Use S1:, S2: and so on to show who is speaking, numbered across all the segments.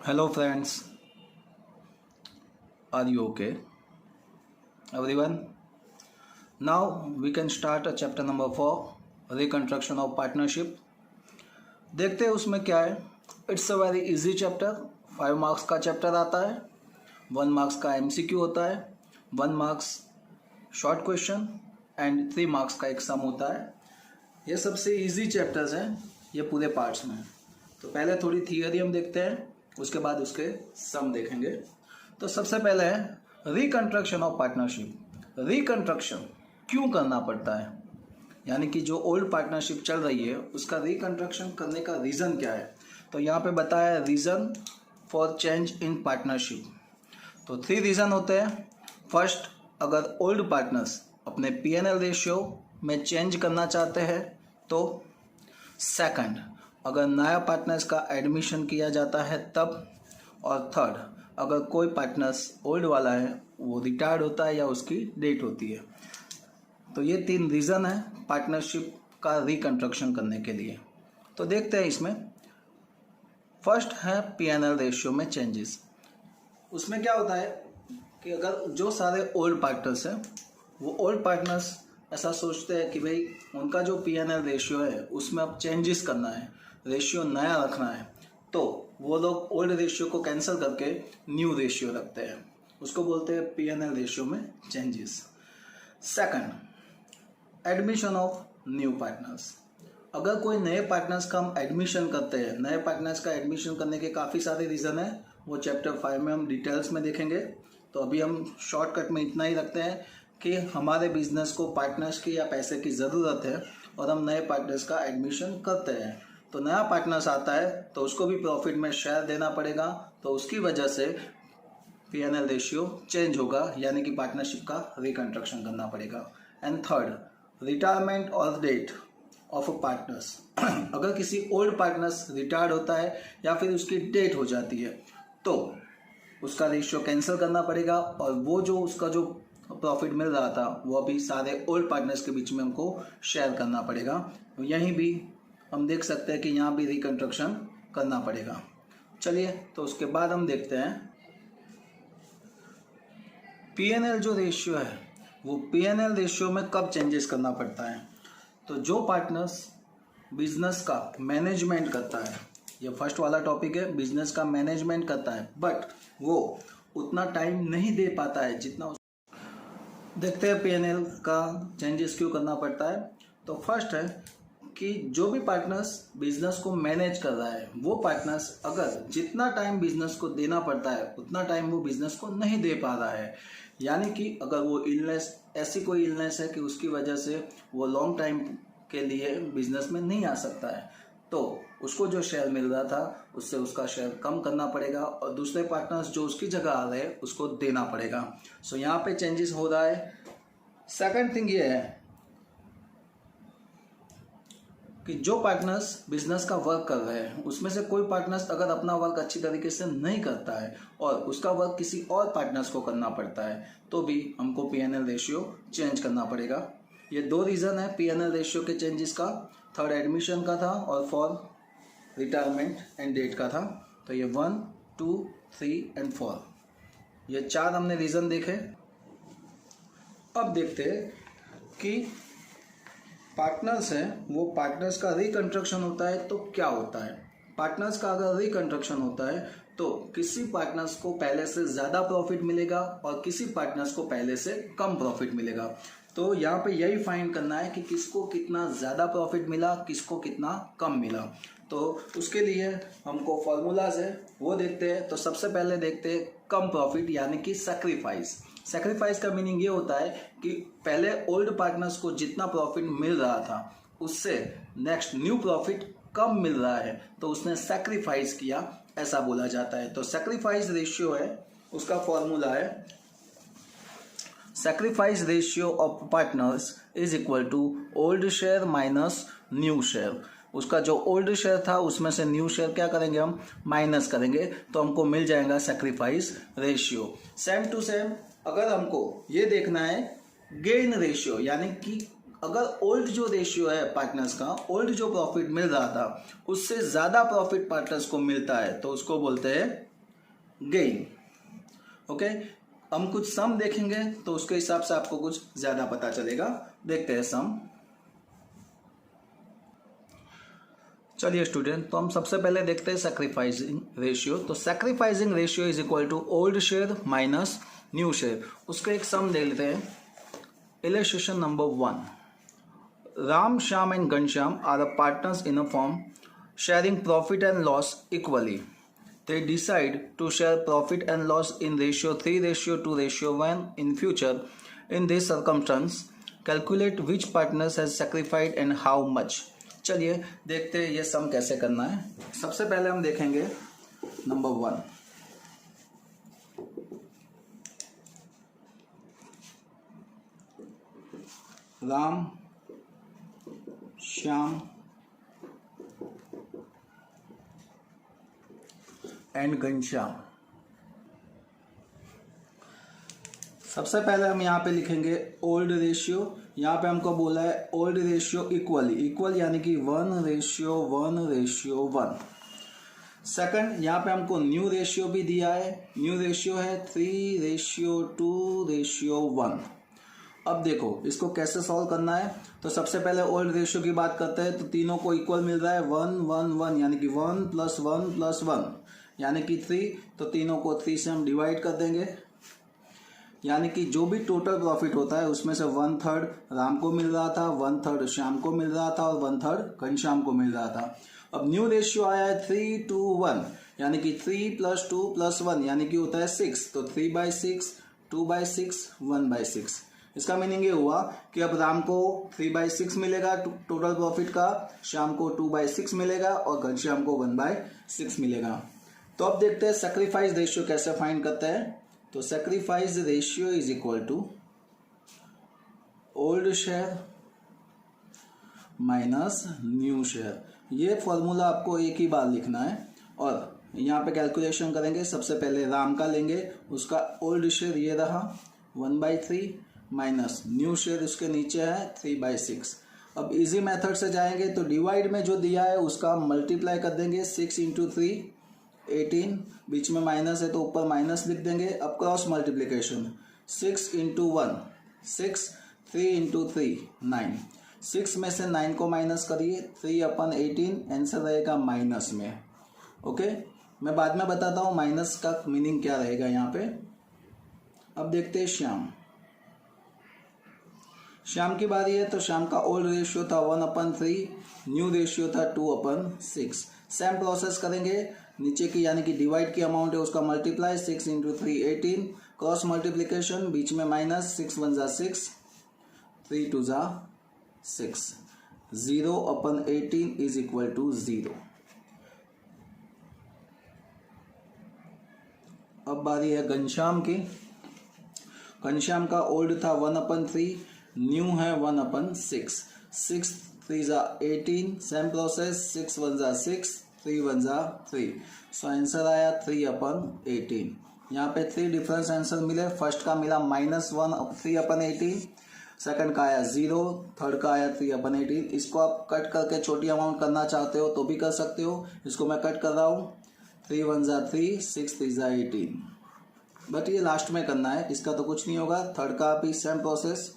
S1: Hello friends, are you okay? Everyone, now we can start a chapter number 4, Reconstruction of Partnership. देखते हैं उसमें क्या है. It's a very easy chapter. 5 marks का chapter आता है. 1 मार्क्स का MCQ होता है. 1 marks short question and 3 marks का एक सम होता है. ये सबसे इजी चैप्टर्स हैं ये पूरे पार्ट्स में. तो पहले थोड़ी थियरी हम देखते हैं, उसके बाद उसके सम देखेंगे. तो सबसे पहले है रिकंस्ट्रक्शन ऑफ पार्टनरशिप. रिकंस्ट्रक्शन क्यों करना पड़ता है, यानी कि जो ओल्ड पार्टनरशिप चल रही है उसका रिकंस्ट्रक्शन करने का रीज़न क्या है. तो यहाँ पे बताया reason for change in partnership. तो 3 रीज़न होते हैं. फर्स्ट, अगर ओल्ड पार्टनर्स अपने P&L रेशियो में चेंज करना चाहते हैं तो. सेकंड, अगर नया पार्टनर्स का एडमिशन किया जाता है तब. और थर्ड, अगर कोई पार्टनर्स ओल्ड वाला है वो रिटायर्ड होता है या उसकी डेट होती है. तो ये 3 रीज़न है पार्टनरशिप का रिकंस्ट्रक्शन करने के लिए. तो देखते हैं इसमें. फर्स्ट है P&L रेशियो में चेंजेस. उसमें क्या होता है कि अगर जो सारे ओल्ड पार्टनर्स हैं वो ओल्ड पार्टनर्स ऐसा सोचते हैं कि भाई उनका जो P&L रेशियो है उसमें अब चेंजेस करना है, रेशियो नया रखना है, तो वो लोग ओल्ड रेशियो को कैंसिल करके न्यू रेशियो रखते हैं. उसको बोलते हैं P&L रेशियो में changes. Second, admission of new partners. अगर कोई नए पार्टनर्स का हम एडमिशन करते हैं, नए पार्टनर्स का एडमिशन करने के काफ़ी सारे रीज़न हैं, वो चैप्टर 5 में हम डिटेल्स में देखेंगे. तो अभी हम शॉर्टकट में इतना ही रखते हैं कि हमारे बिजनेस को पार्टनर्स की या पैसे की ज़रूरत है और हम नए पार्टनर्स का एडमिशन करते हैं. तो नया पार्टनर्स आता है तो उसको भी प्रॉफिट में शेयर देना पड़ेगा, तो उसकी वजह से P&L रेशियो चेंज होगा, यानी कि पार्टनरशिप का रिकंस्ट्रक्शन करना पड़ेगा. एंड थर्ड, रिटायरमेंट और डेट ऑफ अ पार्टनर्स. अगर किसी ओल्ड पार्टनर्स रिटायर्ड होता है या फिर उसकी डेट हो जाती है तो उसका रेशियो कैंसिल करना पड़ेगा और वो जो उसका जो प्रॉफिट मिल रहा था वो अभी सारे ओल्ड पार्टनर्स के बीच में हमको शेयर करना पड़ेगा. यहीं भी हम देख सकते हैं कि यहाँ भी रिकंस्ट्रक्शन करना पड़ेगा. चलिए, तो उसके बाद हम देखते हैं P&L जो रेशियो है वो P&L रेशियो में कब चेंजेस करना पड़ता है. तो जो पार्टनर्स बिजनेस का मैनेजमेंट करता है, ये फर्स्ट वाला टॉपिक है, बिजनेस का मैनेजमेंट करता है बट वो उतना टाइम नहीं दे पाता है जितना. देखते हैं P&L का चेंजेस क्यों करना पड़ता है. तो फर्स्ट है कि जो भी पार्टनर्स बिजनेस को मैनेज कर रहा है वो पार्टनर्स अगर जितना टाइम बिजनेस को देना पड़ता है उतना टाइम वो बिजनेस को नहीं दे पा रहा है, यानी कि अगर वो इलनेस, ऐसी कोई इलनेस है कि उसकी वजह से वो लॉन्ग टाइम के लिए बिजनेस में नहीं आ सकता है, तो उसको जो शेयर मिल रहा था उससे उसका शेयर कम करना पड़ेगा और दूसरे पार्टनर्स जो उसकी जगह आ रहे हैं उसको देना पड़ेगा. सो यहाँ पे चेंजेस हो रहा है. सेकंड थिंग ये है कि जो पार्टनर्स बिजनेस का वर्क कर रहे हैं उसमें से कोई पार्टनर्स अगर अपना वर्क अच्छी तरीके से नहीं करता है और उसका वर्क किसी और पार्टनर्स को करना पड़ता है तो भी हमको P&L रेशियो चेंज करना पड़ेगा. ये 2 रीज़न है P&L रेशियो के चेंजेस का. थर्ड एडमिशन का था और फॉर रिटायरमेंट एंड डेट का था. तो ये 1, 2, 3 एंड 4, ये 4 हमने रीज़न देखे. अब देखते हैं कि पार्टनर्स हैं वो पार्टनर्स का रिकंस्ट्रक्शन होता है तो क्या होता है. पार्टनर्स का अगर रिकंस्ट्रक्शन होता है तो किसी पार्टनर्स को पहले से ज़्यादा प्रॉफिट मिलेगा और किसी पार्टनर्स को पहले से कम प्रॉफिट मिलेगा. तो यहाँ पे यही फाइंड करना है कि किसको कितना ज़्यादा प्रॉफिट मिला, किसको कितना कम मिला. तो उसके लिए हमको फॉर्मूलाज है वो देखते हैं. तो सबसे पहले देखते हैं कम प्रॉफिट यानी कि सैक्रिफाइस. सैक्रिफाइस का मीनिंग ये होता है कि पहले ओल्ड पार्टनर्स को जितना प्रॉफिट मिल रहा था उससे नेक्स्ट न्यू प्रॉफिट कम मिल रहा है तो उसने सैक्रिफाइस किया, ऐसा बोला जाता है. तो सैक्रिफाइस रेशियो है, उसका फॉर्मूला है sacrifice ratio of partners is equal to old share minus new share. उसका जो ओल्ड शेयर था उसमें से न्यू शेयर क्या करेंगे, हम माइनस करेंगे तो हमको मिल जाएगा sacrifice ratio. Same to same अगर हमको ये देखना है गेन रेशियो, यानी कि अगर ओल्ड जो रेशियो है पार्टनर्स का, ओल्ड जो प्रॉफिट मिल रहा था उससे ज़्यादा प्रॉफिट पार्टनर्स को मिलता है तो उसको बोलते हैं गेन। ओके, हम कुछ सम देखेंगे तो उसके हिसाब से आपको कुछ ज्यादा पता चलेगा। देखते हैं सम। चलिए स्टूडेंट, तो हम सबसे पहले देखते हैं सैक्रिफाइसिंग रेशियो। तो sacrificing ratio is equal to old share minus new share. उसका एक सम दे लेते हैं। Illustration number 1, Ram, Shyam and Ghanshyam are the partners in a firm sharing profit and loss equally. They decide to share profit and loss in ratio 3:2:1 in future. In this circumstance, calculate which partners has sacrificed and how much. चलिए देखते हैं ये सम कैसे करना है। सबसे पहले हम देखेंगे नंबर 1, राम, श्याम एंड घनश्याम। सबसे पहले हम यहाँ पे लिखेंगे ओल्ड रेशियो। यहाँ पे हमको बोला है ओल्ड रेशियो इक्वल यानी कि 1:1:1। सेकंड, यहाँ पे हमको न्यू रेशियो भी दिया है। न्यू रेशियो है 3:2:1। अब देखो इसको कैसे सॉल्व करना है। तो सबसे पहले ओल्ड रेशियो की बात करते हैं। तो तीनों को इक्वल मिल रहा है 1:1:1 यानी कि 1 + 1 + 1 यानी कि 3। तो तीनों को 3 से हम डिवाइड कर देंगे, यानी कि जो भी टोटल प्रॉफिट होता है उसमें से 1/3 राम को मिल रहा था, 1/3 श्याम को मिल रहा था और 1/3 घनश्याम को मिल रहा था। अब न्यू रेशियो आया है 3:1 यानी कि 3 + 2 + 1 यानी कि होता है 6। तो 3/6, 2/6, 1/6। इसका मीनिंग ये हुआ कि अब राम को 3/6 मिलेगा टोटल प्रॉफिट का, श्याम को 2/6 मिलेगा और घनश्याम को 1/6 मिलेगा। तो अब देखते हैं सैक्रिफाइस रेशियो कैसे फाइंड करते हैं। तो sacrifice ratio is equal to old share minus new share. ये फॉर्मूला आपको एक ही बार लिखना है और यहाँ पे कैलकुलेशन करेंगे। सबसे पहले राम का लेंगे, उसका ओल्ड शेयर ये रहा 1/3 माइनस न्यू शेयर उसके नीचे है 3/6। अब इजी मेथड से जाएंगे तो डिवाइड में जो दिया है उसका मल्टीप्लाई कर देंगे। 6 × 3 18, बीच में माइनस है तो ऊपर माइनस लिख देंगे। अब क्रॉस मल्टीप्लीकेशन 6 × 1 6, 3 × 3 9। 6 में से 9 को माइनस करिए, 3/18 आंसर रहेगा माइनस में। ओके, मैं बाद में बताता हूँ माइनस का मीनिंग क्या रहेगा यहाँ पे। अब देखते हैं श्याम की बारी है। तो श्याम का ओल्ड रेशियो था 1/3, न्यू रेशियो था 2/6। सेम प्रोसेस करेंगे, नीचे की यानी कि डिवाइड की अमाउंट है उसका मल्टीप्लाई 6 × 3 18, क्रॉस मल्टीप्लीकेशन बीच में माइनस 6 1 = 6, 3 2 = 6, 0/18 इज इक्वल टू 0। अब बारी है घनश्याम की। घनश्याम का ओल्ड था 1/3, न्यू है 1/6, 6 3 = 18, सेम प्रोसेस 6 1 = 6, 3 1 = 3। सो आंसर आया 3/18। यहाँ पे 3 डिफरेंस आंसर मिले। फर्स्ट का मिला -1 3/18, सेकंड का आया 0, थर्ड का आया 3/18। इसको आप कट करके छोटी अमाउंट करना चाहते हो तो भी कर सकते हो। इसको मैं कट कर रहा हूँ, 3 1 = 3, 6 3 = 18। बट ये लास्ट में करना है, इसका तो कुछ नहीं होगा। थर्ड का भी सेम प्रोसेस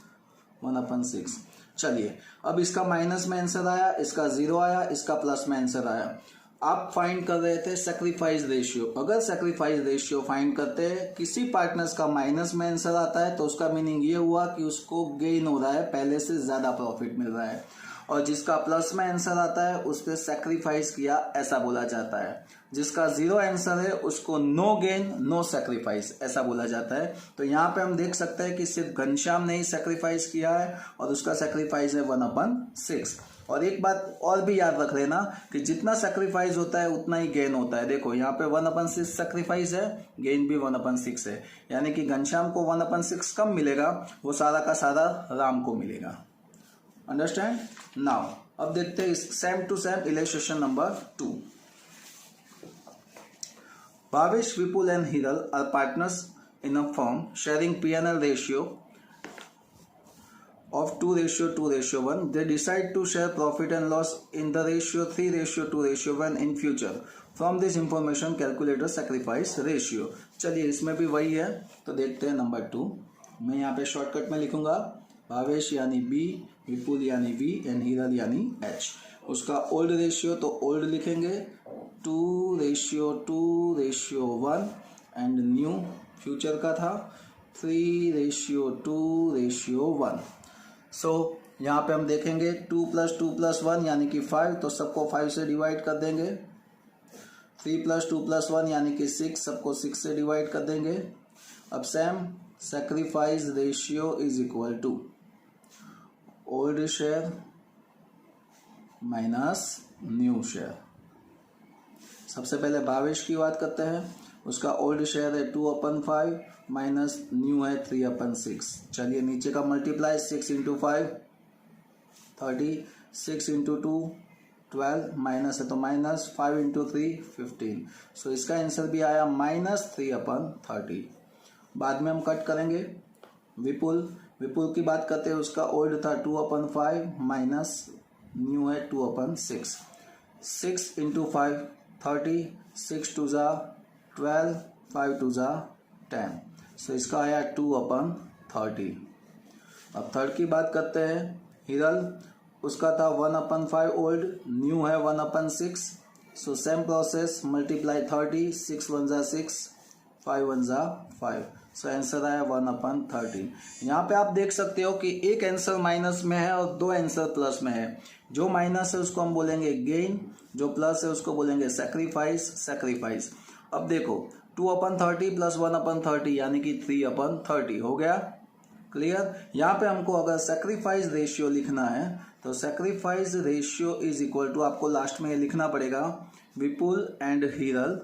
S1: 1/6। चलिए अब इसका माइनस में आंसर आया, इसका 0 आया, इसका प्लस में आंसर आया। आप फाइंड कर रहे थे सैक्रिफाइस रेशियो। अगर सैक्रिफाइस रेशियो फाइंड करते हैं, किसी पार्टनर्स का माइनस में आंसर आता है तो उसका मीनिंग ये हुआ कि उसको गेन हो रहा है, पहले से ज्यादा प्रॉफिट मिल रहा है। और जिसका प्लस में आंसर आता है उस पर सैक्रिफाइस किया ऐसा बोला जाता है। जिसका 0 आंसर है उसको नो गेन नो सैक्रिफाइस ऐसा बोला जाता है। तो यहाँ पे हम देख सकते हैं कि सिर्फ घनश्याम ने ही सैक्रिफाइस किया है और उसका सैक्रिफाइस है 1/6। और एक बात और भी याद रख लेना कि जितना सैक्रिफाइस होता है उतना ही गेन होता है। देखो यहाँ पे 1/6 सैक्रिफाइस है, गेन भी 1/6 है, यानी कि घनश्याम को 1/6 कम मिलेगा, वो सारा का सारा राम को मिलेगा। Understand now. अब देखते हैं same to same illustration number 2। Bhavesh, Vipul and Hiral are partners in a firm sharing P&L ratio of 2:2:1. They decide to share profit and loss in the ratio 3:2:1 in future. From this information calculate the sacrifice ratio. चलिए इसमें भी वही है, तो देखते हैं number 2। मैं यहाँ पे शॉर्टकट में लिखूंगा भावेश यानी बी, विपुल यानी वी एंड हिरल यानी एच। उसका ओल्ड रेशियो तो ओल्ड लिखेंगे 2:1 एंड न्यू फ्यूचर का था 3:2:1। सो यहाँ पे हम देखेंगे 2 + 2 + 1 यानी कि 5, तो सबको 5 से डिवाइड कर देंगे। 3 + 2 + 1 यानी कि 6, सबको 6 से डिवाइड कर देंगे। अब same sacrifice ratio is equal to old share minus new share. सबसे पहले भावेश की बात करते हैं। उसका ओल्ड शेयर है 2/5 माइनस न्यू है 3/6। चलिए नीचे का मल्टीप्लाई 6 × 5 30, 6 × 2 12, माइनस है तो माइनस 5 × 3 15। सो इसका आंसर भी आया -3/30। बाद में हम कट करेंगे। विपुल की बात करते हैं। उसका ओल्ड था 2/5 माइनस न्यू है 2/6। 6 × 5 30, 6 2 12, 5 2 10। सो इसका आया 2/30। अब थर्ड की बात करते हैं। हिरल, उसका था 1/5 ओल्ड, न्यू है 1/6। So same process, multiply 30, 6 1 6, 5 1 5। So answer आया 1/30। यहाँ पे आप देख सकते हो कि एक आंसर माइनस में है और 2 आंसर प्लस में है। जो माइनस है उसको हम बोलेंगे गेन, जो प्लस है उसको बोलेंगे सैक्रिफाइस। अब देखो 2/30 + 1/30 यानी कि 3/30 हो गया। क्लियर। यहाँ पे हमको अगर सैक्रिफाइस रेशियो लिखना है तो sacrifice ratio is equal to, आपको लास्ट में ये लिखना पड़ेगा, विपुल एंड हिरल,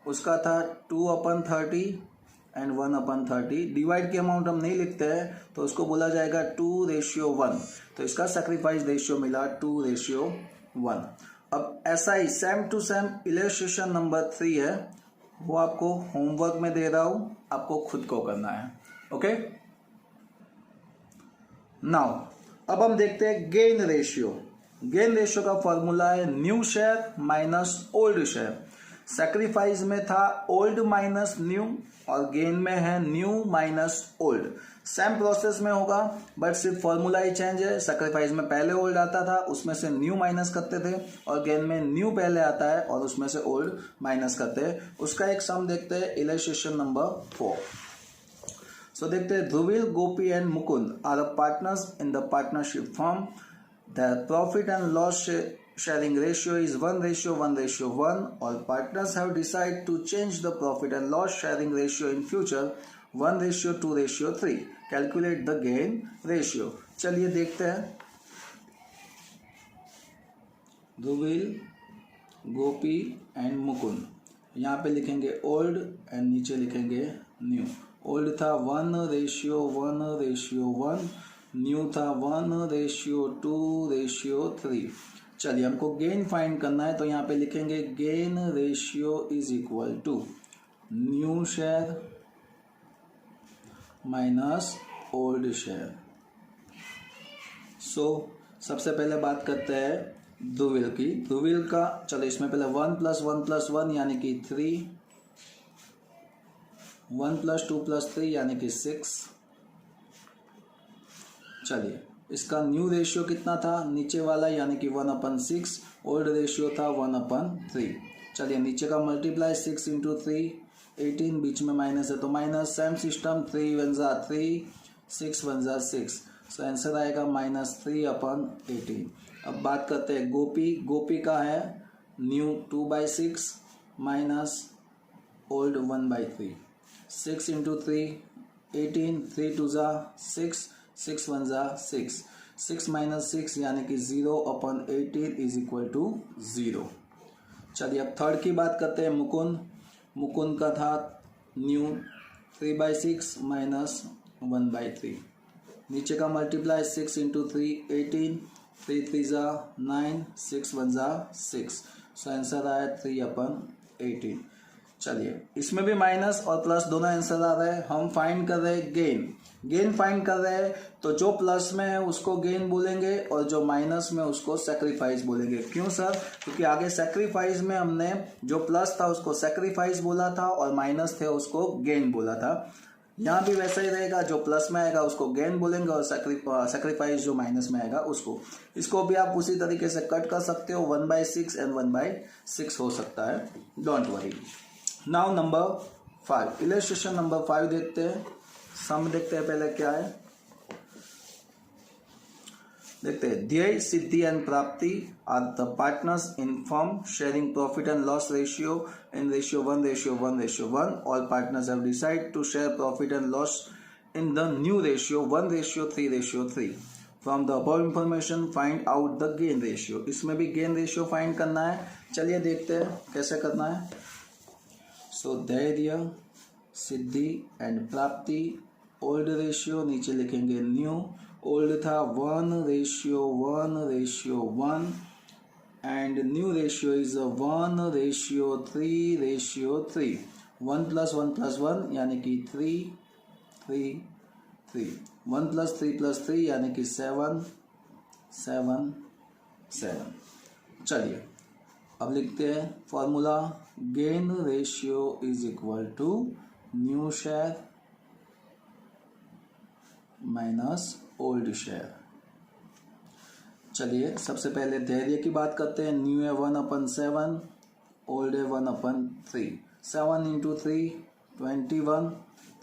S1: उसका था 2/30 एंड 1/30। डिवाइड की अमाउंट हम नहीं लिखते हैं तो उसको बोला जाएगा 2:1। तो इसका सैक्रिफाइस रेशियो मिला 2:1। अब ऐसा ही same to same illustration number 3 है, वो आपको होमवर्क में दे रहा हूं, आपको खुद को करना है। ओके, नाउ अब हम देखते हैं गेन रेशियो। गेन रेशियो का फॉर्मूला है new share minus old share. Sacrifice में था ओल्ड माइनस न्यू और गेन में है new minus old. Same process में होगा बट सिर्फ फॉर्मूला ही चेंज है। सैक्रिफाइस में पहले ओल्ड आता था, उसमें से न्यू माइनस करते थे, और गेन में न्यू पहले आता है और उसमें से ओल्ड माइनस करते हैं। उसका एक सम देखते हैं, इलस्ट्रेशन नंबर 4। सो देखते हैं, Dhruvil, Gopi and Mukund are partners in the partnership firm. The profit and loss sharing ratio is 1:1:1. All partners have decided to change the profit and loss sharing ratio in future 1:2:3. Calculate the gain ratio. चलिए देखते हैं। Dhruvil, Gopi and Mukund, यहाँ पे लिखेंगे old and नीचे लिखेंगे new. Old था 1:1:1, new था 1:2:3। चलिए हमको गेन फाइंड करना है तो यहाँ पे लिखेंगे gain ratio is equal to new share minus old share. So सबसे पहले बात करते हैं ध्रुवील की। ध्रुवील का, चलो इसमें पहले 1 + 1 + 1 यानी कि 3, 1 + 2 + 3 यानी कि 6। चलिए इसका न्यू रेशियो कितना था, नीचे वाला यानी कि 1/6, ओल्ड रेशियो था 1/3। चलिए नीचे का मल्टीप्लाई 6 × 3 18, बीच में माइनस है तो minus, same system 3 1 3, 6 1 6। So answer आएगा -3/18। अब बात करते हैं गोपी का है न्यू 2/6 माइनस ओल्ड 1/3। 6 × 3 18, 3 2 6, 6 1 6, 6 - 6 यानी कि 0/18 इज इक्वल टू 0। चलिए अब थर्ड की बात करते हैं मुकुंद का था न्यू 3/6 माइनस 1/3। नीचे का मल्टीप्लाई 6 × 3 18, 3 3 9, 6 1 6। सो आंसर आया 3/18। चलिए इसमें भी माइनस और प्लस दोनों आंसर आ रहे हैं। हम फाइंड कर रहे हैं गेन फाइंड कर रहे हैं, तो जो प्लस में है उसको गेन बोलेंगे और जो माइनस में उसको सेक्रीफाइस बोलेंगे। क्यों सर? क्योंकि आगे सेक्रीफाइस में हमने जो प्लस था उसको सेक्रीफाइस बोला था और माइनस थे उसको गेन बोला था। यहाँ भी वैसा ही रहेगा, जो प्लस में आएगा उसको गेन बोलेंगे और सेक्रीफाइस जो माइनस में आएगा उसको। इसको भी आप उसी तरीके से कट कर सकते हो, 1/6 एंड 1/6 हो सकता है, don't worry. Now number 5, illustration number 5 देखते हैं। सम देखते हैं पहले क्या है, देखते हैं। Dhyey, Siddhi and Prapti are the partners in firm sharing profit and loss ratio in ratio 1:1:1. All partners have decided to share profit and loss in the new ratio 1:3:3. From the above information find out the gain ratio. इसमें भी gain ratio find करना है। चलिए देखते हैं कैसे करना है। So धैर्य, सिद्धि एंड प्राप्ति, ओल्ड रेशियो नीचे लिखेंगे न्यू। ओल्ड था 1:1:1 and new ratio is 1:3:3. 1 + 1 + 1 यानी कि 3 3 3, 1 + 3 + 3 यानी कि 7 7 7। चलिए अब लिखते हैं formula, gain ratio is equal to new share minus old share. चलिए सबसे पहले धैर्य की बात करते हैं। न्यू है 1/7, ओल्ड है 1/3। 7 × 3 21,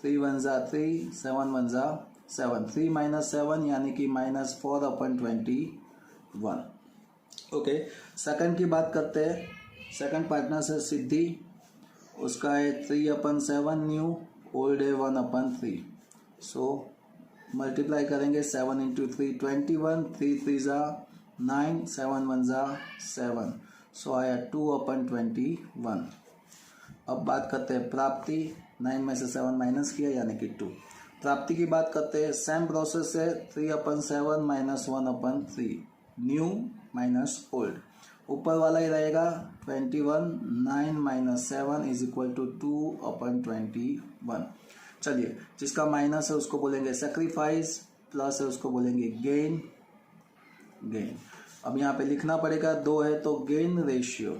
S1: 3 × 1 = 3, 7 × 1 = 7। 3 - 7 यानी कि -4/21। ओके, सेकंड की बात करते हैं। सेकंड पार्टनर है सिद्धि, उसका है 3/7 न्यू, ओल्ड है 1/3। सो मल्टीप्लाई करेंगे 7 × 3 21, 3 × 3 = 9, 7 × 1 = 7। सो आया 2/21। अब बात करते हैं प्राप्ति। 9 में से 7 माइनस किया यानी कि 2। प्राप्ति की बात करते हैं। सेम प्रोसेस है, 3/7 - 1/3, न्यू माइनस ओल्ड। ऊपर वाला ही रहेगा 21, 9 - 7 = 2/21। चलिए जिसका माइनस है उसको बोलेंगे सेक्रीफाइस, प्लस है उसको बोलेंगे गेन। अब यहाँ पे लिखना पड़ेगा, 2 है तो गेन रेशियो,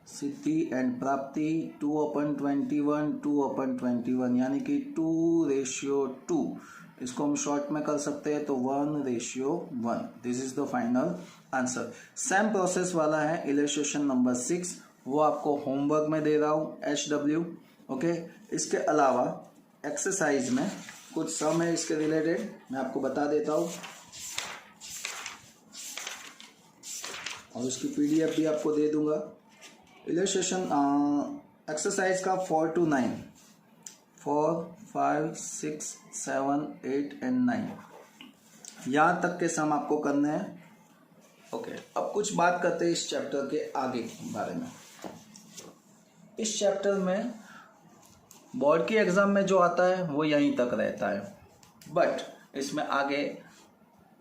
S1: सिद्धि एंड प्राप्ति 2/21 2/21 यानी कि 2:2। इसको हम शॉर्ट में कर सकते हैं तो 1:1। This is the final answer. Same process वाला है इलस्ट्रेशन नंबर 6, वो आपको होमवर्क में दे रहा हूँ HW। ओके, इसके अलावा एक्सरसाइज में कुछ सम है इसके रिलेटेड, मैं आपको बता देता हूँ और उसकी PDF भी आपको दे दूंगा। इलस्ट्रेशन एक्सरसाइज का 4 to 9, 4 5 6 7 8 and 9 यहाँ तक के सम आपको करने हैं। ओके, अब कुछ बात करते हैं इस चैप्टर के आगे के बारे में। इस चैप्टर में बोर्ड की एग्जाम में जो आता है वो यहीं तक रहता है, बट इसमें आगे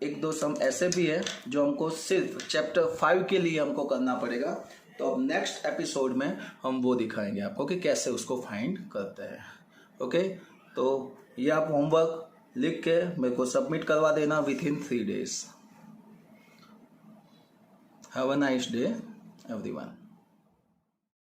S1: 1-2 सम ऐसे भी है जो हमको सिर्फ चैप्टर 5 के लिए हमको करना पड़ेगा। तो अब नेक्स्ट एपिसोड में हम वो दिखाएंगे आपको कि कैसे उसको फाइंड करते हैं। ओके, तो ये आप होमवर्क लिख के मेरे को सबमिट करवा देना within 3 days। Have a nice day everyone.